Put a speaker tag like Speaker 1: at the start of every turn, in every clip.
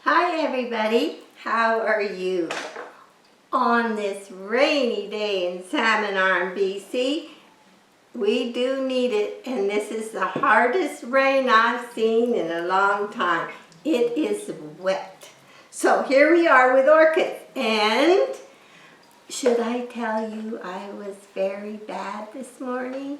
Speaker 1: Hi everybody, how are you? On this rainy day in Salmon Arm, BC, we do need it, and this is the hardest rain I've seen in a long time. It is wet. So here we are with orchids, and should I tell you I was very bad this morning?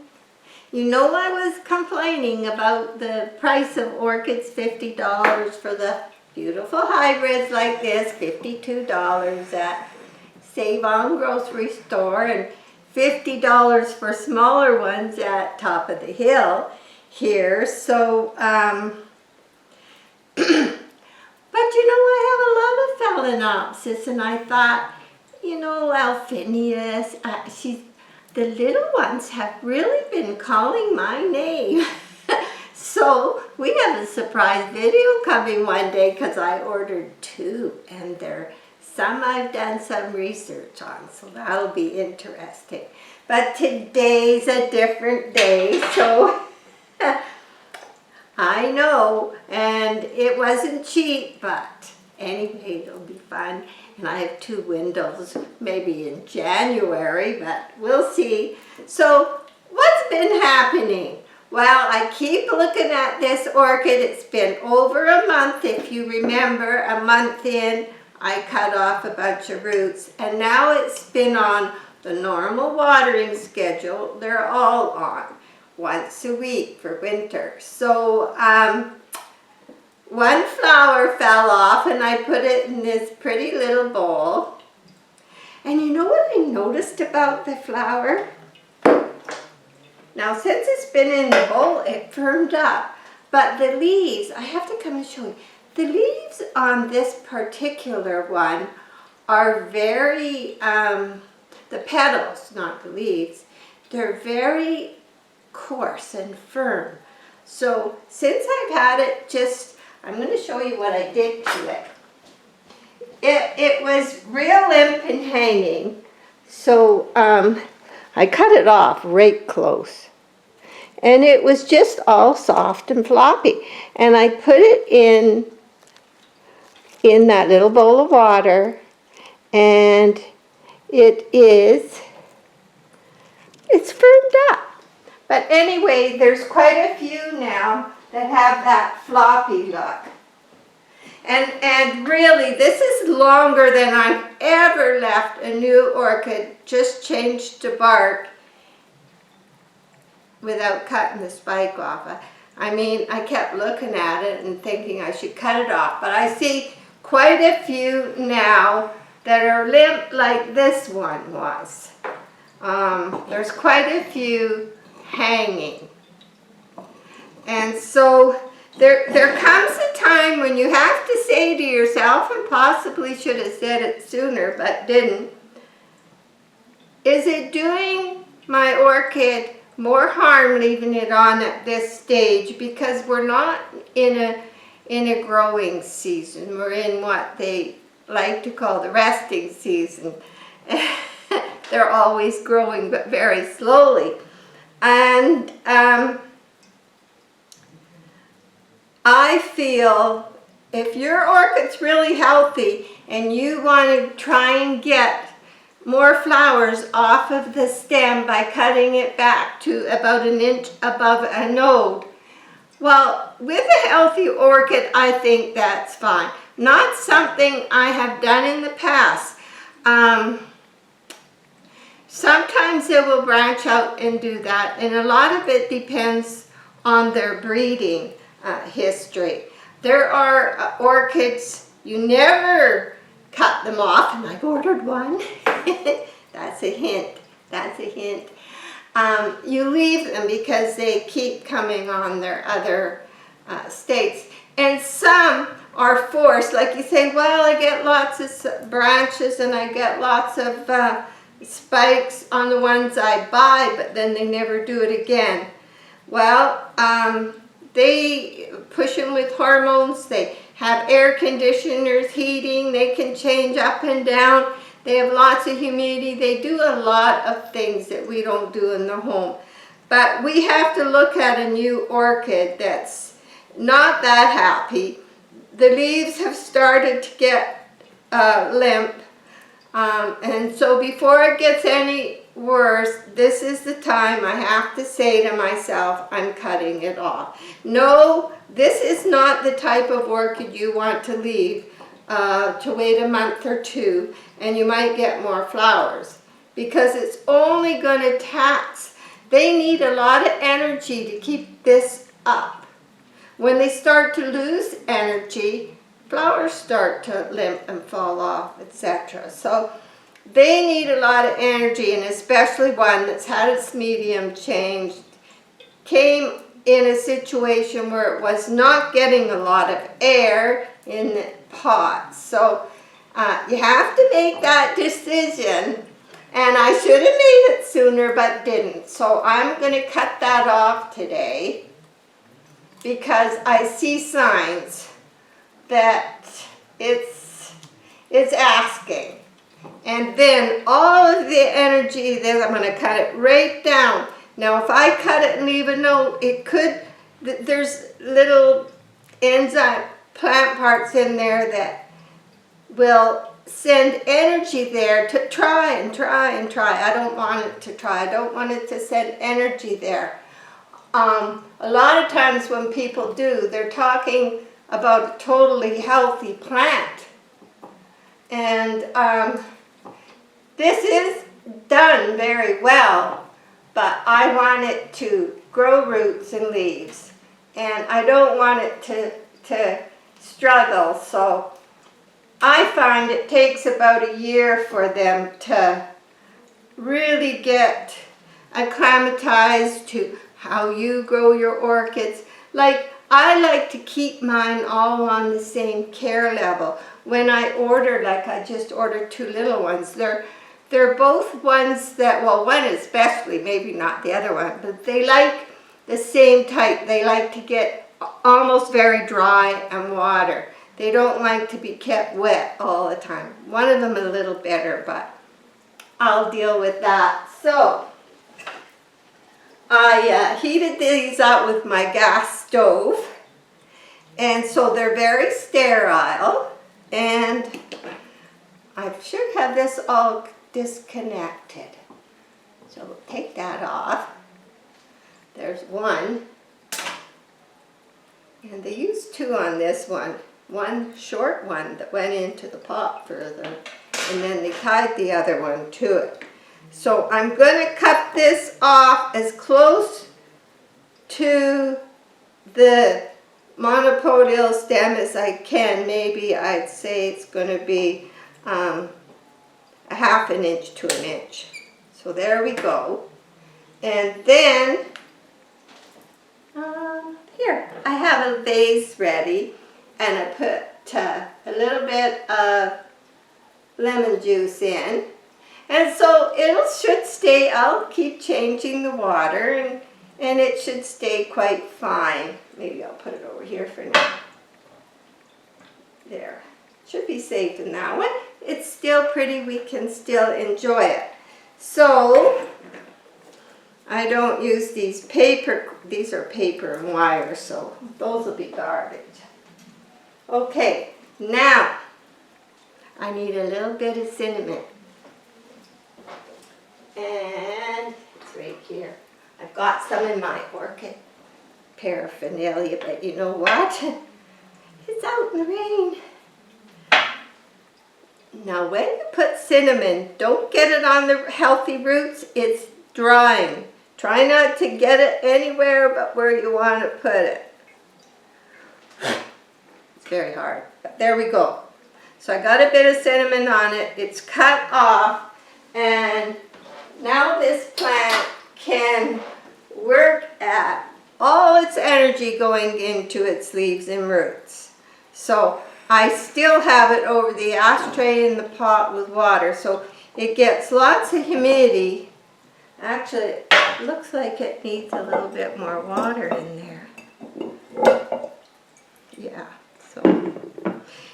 Speaker 1: You know, I was complaining about the price of orchids, $50 for the beautiful hybrids like this, $52 at Save On grocery store, and $50 for smaller ones at Top of the Hill here. So, but you know, I have a lot of Phalaenopsis, and I thought, you know, Alphinius, the little ones have really been calling my name. So we have a surprise video coming one day because I ordered 2, and some I've done some research on, so that'll be interesting. But today's a different day, so I know, and it wasn't cheap, but anyway, it'll be fun. And I have 2 windows, maybe in January, but we'll see. So what's been happening? Well, I keep looking at this orchid. It's been over a month. If you remember, a month in, I cut off a bunch of roots, and now it's been on the normal watering schedule. They're all on once a week for winter. So one flower fell off, and I put it in this pretty little bowl. And you know what I noticed about the flower? Now, since it's been in the bowl, it firmed up. But the leaves, I have to come and show you. The leaves on this particular one are very, the petals, not the leaves, they're very coarse and firm. So since I've had it I'm going to show you what I did to it. It was real limp and hanging, so I cut it off right close. And it was just all soft and floppy. And I put it in that little bowl of water, and it's firmed up. But anyway, there's quite a few now that have that floppy look. And really, this is longer than I've ever left a new orchid just changed to bark without cutting the spike off. I mean, I kept looking at it and thinking I should cut it off, but I see quite a few now that are limp like this one was. There's quite a few hanging. And so there comes a time when you have to say to yourself, and possibly should have said it sooner but didn't, is it doing my orchid more harm leaving it on at this stage? Because we're not in a growing season. We're in what they like to call the resting season. They're always growing, but very slowly. And I feel if your orchid's really healthy and you want to try and get more flowers off of the stem by cutting it back to about 1 inch above a node, well, with a healthy orchid, I think that's fine. Not something I have done in the past. Sometimes they will branch out and do that, and a lot of it depends on their breeding history. There are orchids, you never cut them off, and I've ordered one. That's a hint. That's a hint. You leave them because they keep coming on their other states. And some are forced, like you say, well, I get lots of branches and I get lots of spikes on the ones I buy, but then they never do it again. Well, they push them with hormones. They have air conditioners, heating. They can change up and down. They have lots of humidity. They do a lot of things that we don't do in the home. But we have to look at a new orchid that's not that happy. the leaves have started to get limp. And so before it gets any worse, this is the time I have to say to myself, I'm cutting it off. No, this is not the type of orchid you want to leave to wait a month or two, and you might get more flowers, because it's only going to tax. They need a lot of energy to keep this up. When they start to lose energy, flowers start to limp and fall off, etc. So they need a lot of energy, and especially one that's had its medium changed, came in a situation where it was not getting a lot of air in the pot. So you have to make that decision, and I should have made it sooner but didn't. So I'm going to cut that off today because I see signs that it's asking. And then all of the energy, then I'm going to cut it right down. Now if I cut it and leave a note, it could, there's little enzyme plant parts in there that will send energy there to try and try and try. I don't want it to try. I don't want it to send energy there. A lot of times when people do, they're talking about a totally healthy plant. And this is done very well, but I want it to grow roots and leaves. And I don't want it to struggle. So I find it takes about a year for them to really get acclimatized to how you grow your orchids. Like, I like to keep mine all on the same care level. When I order, like I just ordered 2 little ones, they're both ones that, well, one especially, maybe not the other one, but they like the same type. They like to get almost very dry and water. They don't like to be kept wet all the time. One of them a little better, but I'll deal with that. So I heated these up with my gas stove, and so they're very sterile, and I should have this all disconnected. So we'll take that off. There's one, and they used 2 on this one. One short one that went into the pot further, and then they tied the other one to it. So I'm going to cut this off as close to the monopodial stem as I can. Maybe I'd say it's going to be a 1/2 inch to 1 inch. So there we go. And then here I have a vase ready, and I put a little bit of lemon juice in. And so it should stay, I'll keep changing the water, and it should stay quite fine. Maybe I'll put it over here for now. There. Should be safe in that one. It's still pretty, we can still enjoy it. So, I don't use these are paper and wire, so those will be garbage. Okay, now, I need a little bit of cinnamon. And it's right here. I've got some in my orchid paraphernalia, but you know what? It's out in the rain. Now when you put cinnamon, don't get it on the healthy roots. It's drying. Try not to get it anywhere but where you want to put it. It's very hard, but there we go. So I got a bit of cinnamon on it. It's cut off, and now this plant can work at all its energy going into its leaves and roots. So I still have it over the ashtray in the pot with water, so it gets lots of humidity. Actually, it looks like it needs a little bit more water in there. Yeah, so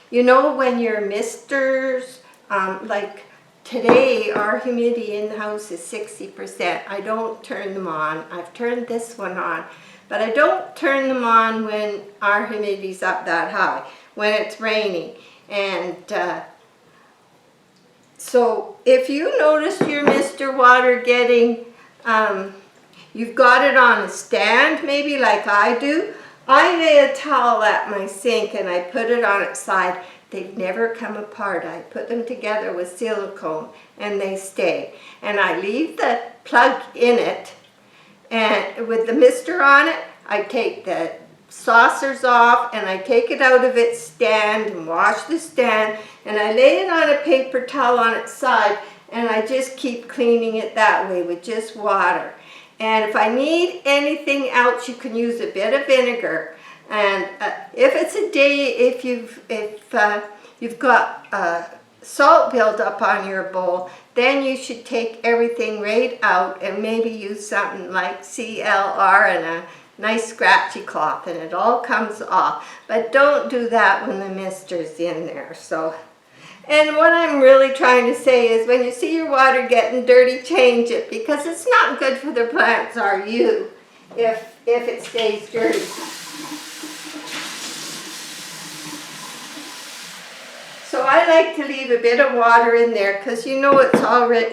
Speaker 1: you know when your misters, like today our humidity in the house is 60%. I don't turn them on. I've turned this one on, but I don't turn them on when our humidity's up that high. when it's raining. And so if you notice your Mr. Water getting, you've got it on a stand maybe like I do, I lay a towel at my sink and I put it on its side. They've never come apart. I put them together with silicone and they stay. And I leave the plug in it, and with the mister on it, I take the saucers off and I take it out of its stand and wash the stand, and I lay it on a paper towel on its side, and I just keep cleaning it that way with just water. And if I need anything else, you can use a bit of vinegar. And if it's a day, if you've got salt buildup on your bowl, then you should take everything right out and maybe use something like CLR and a nice scratchy cloth, and it all comes off. But don't do that when the mister's in there. So, and what I'm really trying to say is, when you see your water getting dirty, change it, because it's not good for the plants or you if it stays dirty. So I like to leave a bit of water in there because you know it's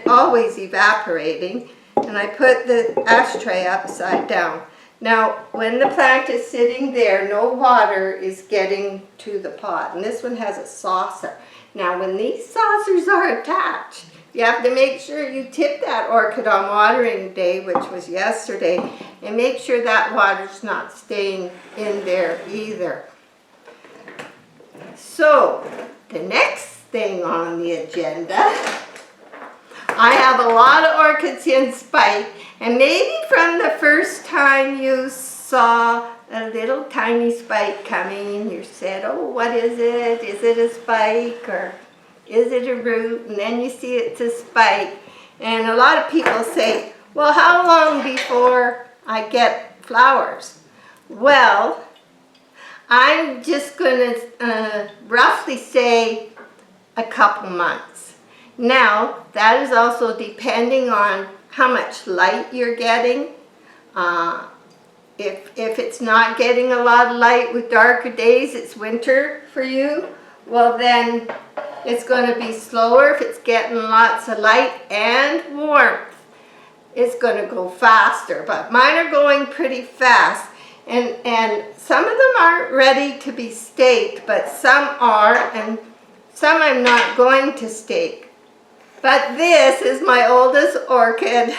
Speaker 1: always evaporating. And I put the ashtray upside down. Now, when the plant is sitting there, no water is getting to the pot. And this one has a saucer. Now, when these saucers are attached, you have to make sure you tip that orchid on watering day, which was yesterday, and make sure that water's not staying in there either. So, the next thing on the agenda, I have a lot of orchids in spike, and maybe from the first time you saw a little tiny spike coming, you said, oh, what is it? Is it a spike or is it a root? And then you see it's a spike. And a lot of people say, well, how long before I get flowers? Well, I'm just going to roughly say a couple months. Now, that is also depending on how much light you're getting. If it's not getting a lot of light with darker days, it's winter for you, well then it's going to be slower. If it's getting lots of light and warmth, it's going to go faster. But mine are going pretty fast. And some of them aren't ready to be staked, but some are, and some I'm not going to stake. But this is my oldest orchid.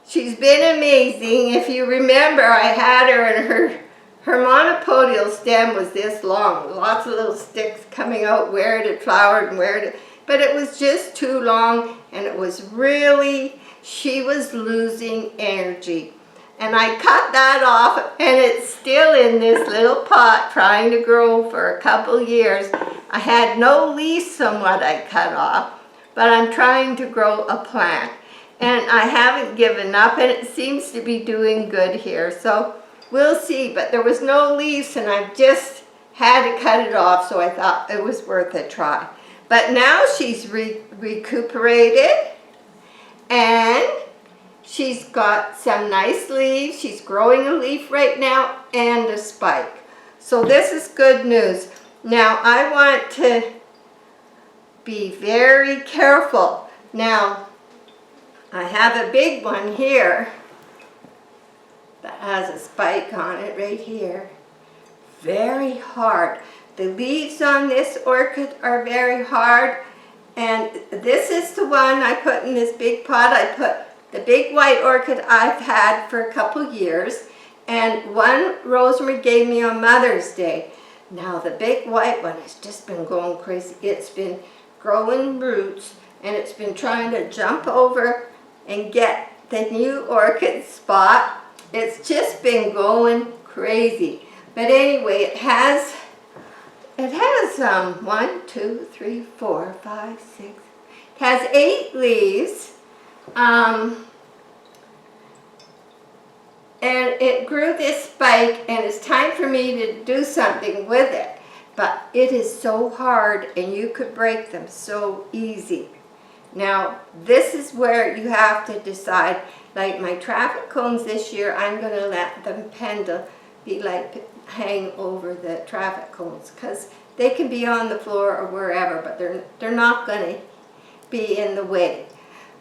Speaker 1: She's been amazing. If you remember, I had her, and her monopodial stem was this long. Lots of little sticks coming out where it had flowered and where it, but it was just too long, and it was really, she was losing energy. And I cut that off, and it's still in this little pot trying to grow for a couple years. I had no leaves on what I cut off, but I'm trying to grow a plant. And I haven't given up, and it seems to be doing good here. So we'll see, but there was no leaves, and I just had to cut it off, so I thought it was worth a try. But now she's recuperated, and she's got some nice leaves. She's growing a leaf right now and a spike. So this is good news. Now I want to be very careful. Now I have a big one here that has a spike on it right here. Very hard. The leaves on this orchid are very hard. And this is the one I put in this big pot. I put the big white orchid I've had for a couple years, and one Rosemary gave me on Mother's Day. Now the big white one has just been going crazy. It's been growing roots, and it's been trying to jump over and get the new orchid spot. It's just been going crazy. But anyway, it has 1, 2, 3, 4, 5, 6. It has 8 leaves. And it grew this spike, and it's time for me to do something with it. But it is so hard, and you could break them so easy. Now, this is where you have to decide. Like my traffic cones this year, I'm going to let them pendle, be like hang over the traffic cones, because they can be on the floor or wherever, but they're not going to be in the way.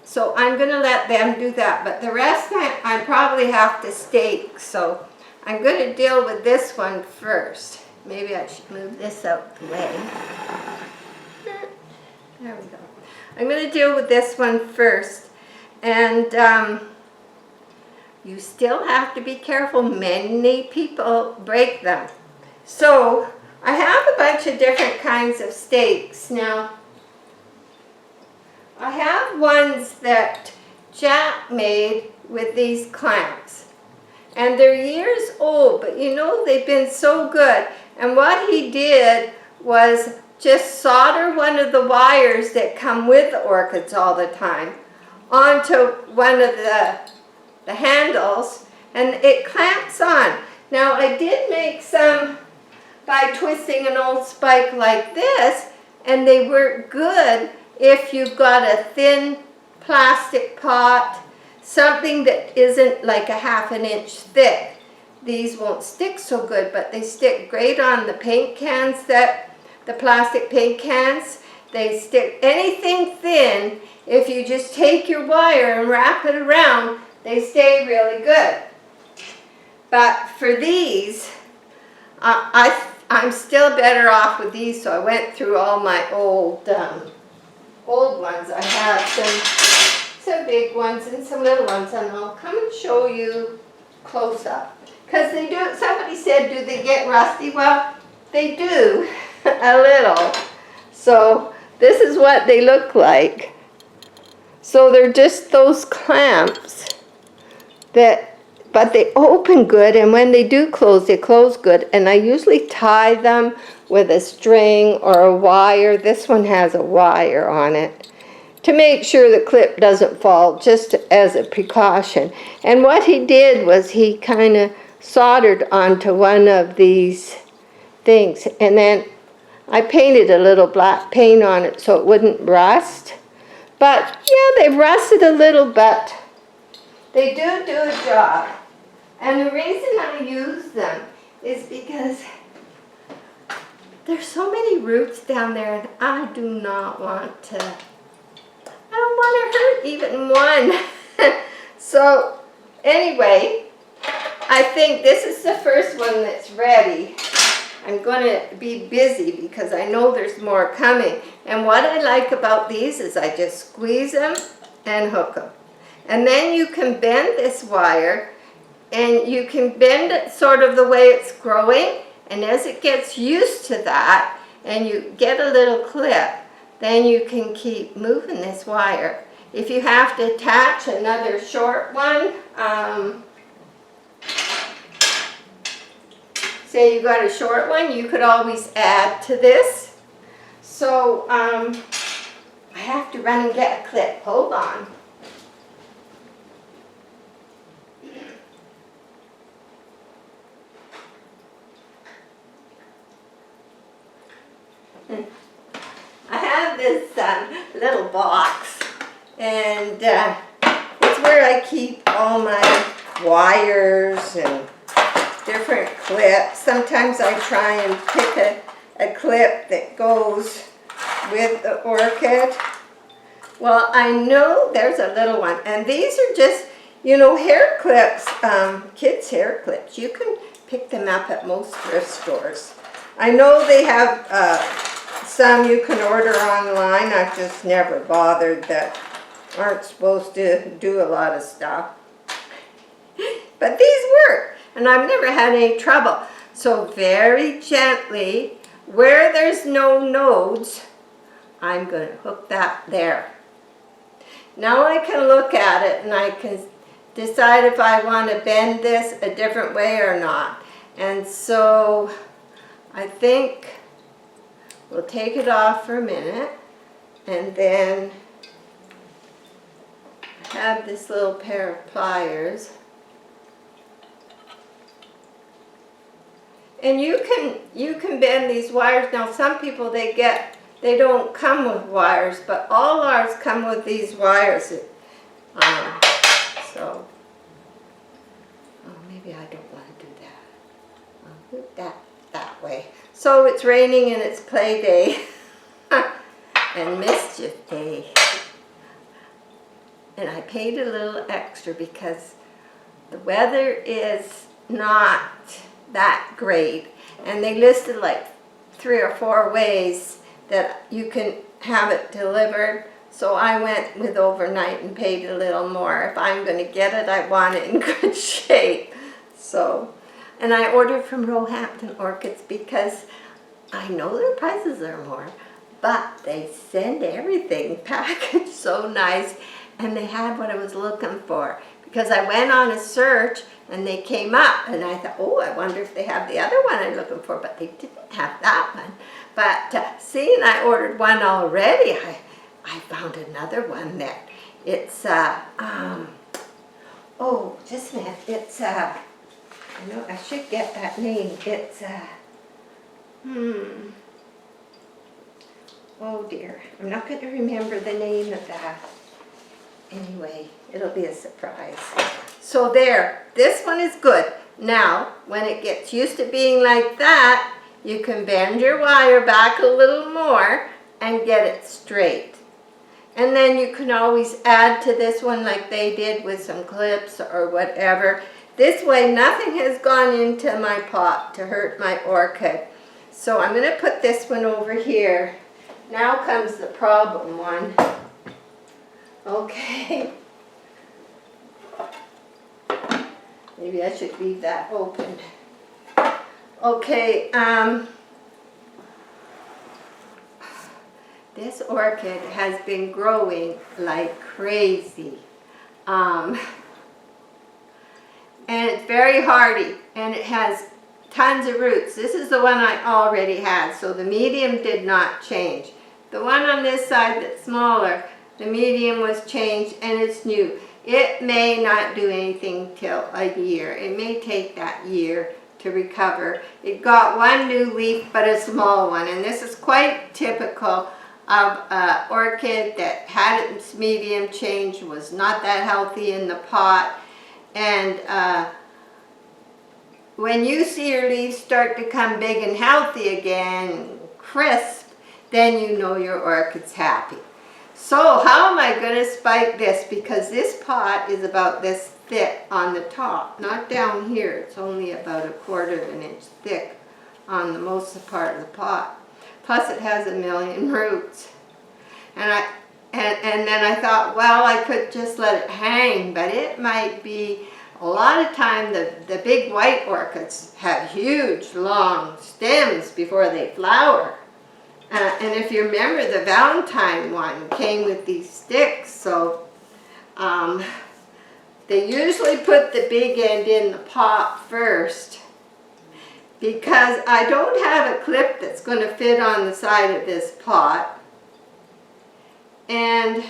Speaker 1: So I'm going to let them do that, but the rest I probably have to stake, so I'm going to deal with this one first. Maybe I should move this out the way. There we go. I'm going to deal with this one first, and you still have to be careful. Many people break them. So I have a bunch of different kinds of stakes. Now, I have ones that Jack made with these clamps. And they're years old, but you know, they've been so good. And what he did was just solder one of the wires that come with the orchids all the time onto one of the handles, and it clamps on. Now, I did make some by twisting an old spike like this, and they work good if you've got a thin plastic pot, something that isn't like a ½ inch thick. These won't stick so good, but they stick great on the paint cans, the plastic paint cans. They stick anything thin. If you just take your wire and wrap it around, they stay really good. But for these, I'm still better off with these, so I went through all my old ones. I have some big ones and some little ones, and I'll come and show you close up. Because they do, somebody said, do they get rusty? Well, they do, a little. So this is what they look like. So they're just those clamps but they open good, and when they do close, they close good. And I usually tie them with a string or a wire. This one has a wire on it to make sure the clip doesn't fall, just as a precaution. And what he did was he kind of soldered onto one of these things, and then I painted a little black paint on it so it wouldn't rust. But yeah, they rusted a little, but they do a job. And the reason I use them is because there's so many roots down there, and I do not want to, I don't want to hurt even one. So anyway, I think this is the first one that's ready. I'm going to be busy because I know there's more coming. And what I like about these is I just squeeze them and hook them. And then you can bend this wire, and you can bend it sort of the way it's growing. And as it gets used to that, and you get a little clip, then you can keep moving this wire. If you have to attach another short one, say you got a short one, you could always add to this. So I have to run and get a clip. Hold on. I have this little box, and it's where I keep all my wires and different clips. Sometimes I try and pick a clip that goes with the orchid. Well, I know there's a little one, and these are just, you know, hair clips, kids' hair clips. You can pick them up at most thrift stores. I know they have some you can order online. I've just never bothered, that aren't supposed to do a lot of stuff. But these work, and I've never had any trouble. So very gently, where there's no nodes, I'm going to hook that there. Now I can look at it and I can decide if I want to bend this a different way or not. And so I think we'll take it off for a minute, and then I have this little pair of pliers. And you can bend these wires. Now some people they don't come with wires, but all ours come with these wires. So maybe I don't want to do that. Move that way. So it's raining and it's play day and mischief day. And I paid a little extra because the weather is not that great. And they listed like 3 or 4 ways that you can have it delivered. So I went with overnight and paid a little more. If I'm going to get it, I want it in good shape. So, and I ordered from Roehampton Orchids because I know their prices are more, but they send everything packaged so nice, and they had what I was looking for. Because I went on a search and they came up, and I thought, oh, I wonder if they have the other one I'm looking for, but they didn't have that one. But seeing I ordered one already, I found another one that it's, oh, just a minute, it's, I know I should get that name, it's, oh dear, I'm not going to remember the name of that. Anyway, it'll be a surprise. So there, this one is good. Now, when it gets used to being like that, you can bend your wire back a little more and get it straight. And then you can always add to this one like they did with some clips or whatever. This way, nothing has gone into my pot to hurt my orchid. So I'm going to put this one over here. Now comes the problem one. Okay. Maybe I should leave that open. Okay, this orchid has been growing like crazy. And it's very hardy, and it has tons of roots. This is the one I already had, so the medium did not change. The one on this side that's smaller, the medium was changed and it's new. It may not do anything till a year. It may take that year to recover. It got one new leaf, but a small one, and this is quite typical of an orchid that had its medium changed, was not that healthy in the pot, and when you see your leaves start to come big and healthy again, crisp, then you know your orchid's happy. So how am I going to spike this? Because this pot is about this thick on the top, not down here. It's only about 1/4 of an inch thick on the most part of the pot. Plus it has 1,000,000 roots. And then I thought, well, I could just let it hang, but it might be, a lot of time the big white orchids have huge long stems before they flower. And if you remember, the Valentine one came with these sticks, so they usually put the big end in the pot first, because I don't have a clip that's going to fit on the side of this pot. And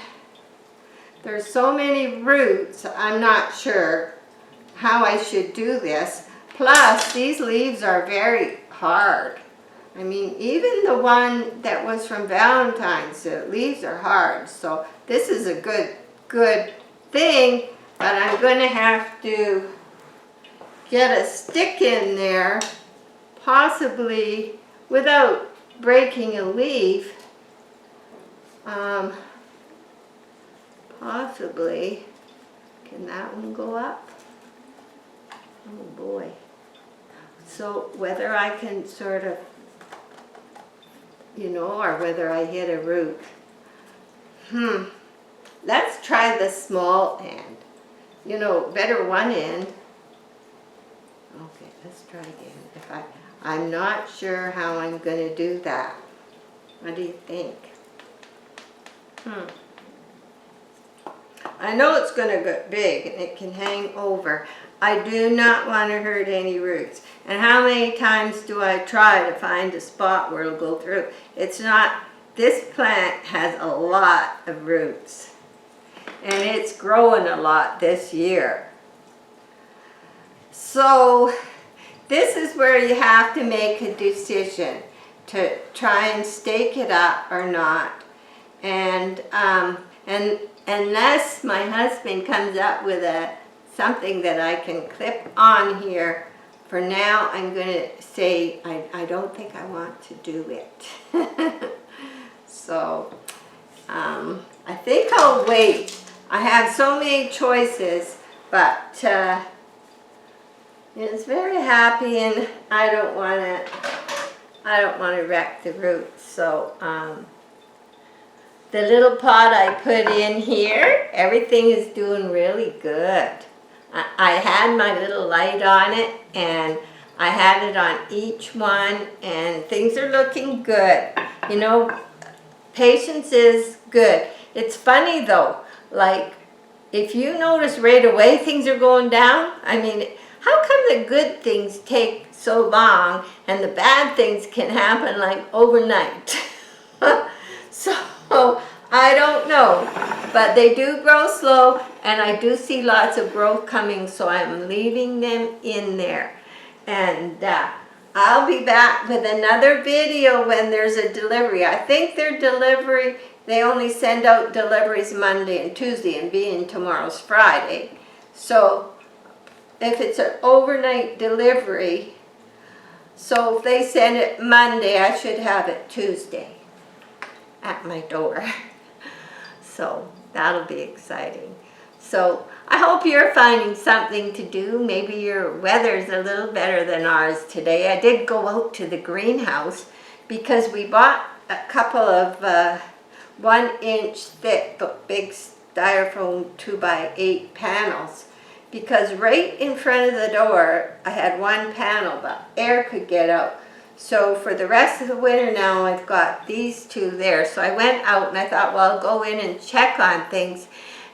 Speaker 1: there's so many roots, I'm not sure how I should do this. Plus, these leaves are very hard. I mean, even the one that was from Valentine's, the leaves are hard. So this is a good thing, but I'm going to have to get a stick in there, possibly without breaking a leaf. Possibly. Can that one go up? Oh boy. So whether I can sort of, you know, or whether I hit a root. Let's try the small end. You know, better one end. Okay, let's try again. I'm not sure how I'm going to do that. What do you think? I know it's going to get big and it can hang over. I do not want to hurt any roots. And how many times do I try to find a spot where it'll go through? It's not, this plant has a lot of roots. And it's growing a lot this year. So this is where you have to make a decision to try and stake it up or not. And unless my husband comes up with something that I can clip on here for now, I'm going to say I don't think I want to do it. So, I think I'll wait. I have so many choices, but it's very happy, and I don't want to wreck the roots. So, the little pot I put in here, everything is doing really good. I had my little light on it, and I had it on each one, and things are looking good. You know, patience is good. It's funny though, like if you notice right away things are going down, I mean, how come the good things take so long and the bad things can happen like overnight? So I don't know, but they do grow slow, and I do see lots of growth coming, so I'm leaving them in there. And I'll be back with another video when there's a delivery. I think their delivery, they only send out deliveries Monday and Tuesday, and being tomorrow's Friday. So if it's an overnight delivery, so if they send it Monday, I should have it Tuesday at my door. So that'll be exciting. So I hope you're finding something to do. Maybe your weather's a little better than ours today. I did go out to the greenhouse because we bought a couple of 1-inch thick but big styrofoam 2x8 panels, because right in front of the door I had one panel but air could get out. So for the rest of the winter now, I've got these two there. So I went out and I thought, well, I'll go in and check on things.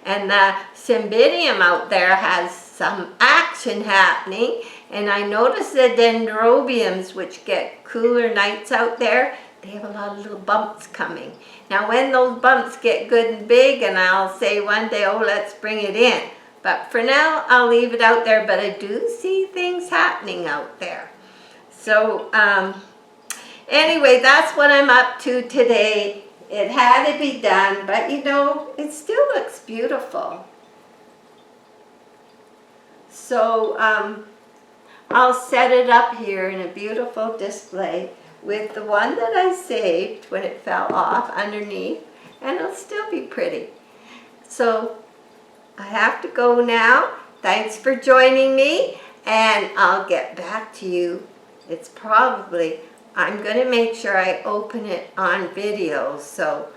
Speaker 1: And the cymbidium out there has some action happening. And I noticed the dendrobiums, which get cooler nights out there, they have a lot of little bumps coming. Now when those bumps get good and big, and I'll say one day, oh, let's bring it in. But for now, I'll leave it out there. But I do see things happening out there. So anyway, that's what I'm up to today. It had to be done, but you know, it still looks beautiful. So I'll set it up here in a beautiful display with the one that I saved when it fell off underneath, and it'll still be pretty. So I have to go now. Thanks for joining me, and I'll get back to you. It's probably, I'm going to make sure I open it on video, so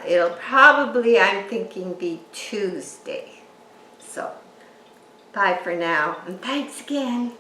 Speaker 1: it'll probably, I'm thinking, be Tuesday. So, bye for now, and thanks again.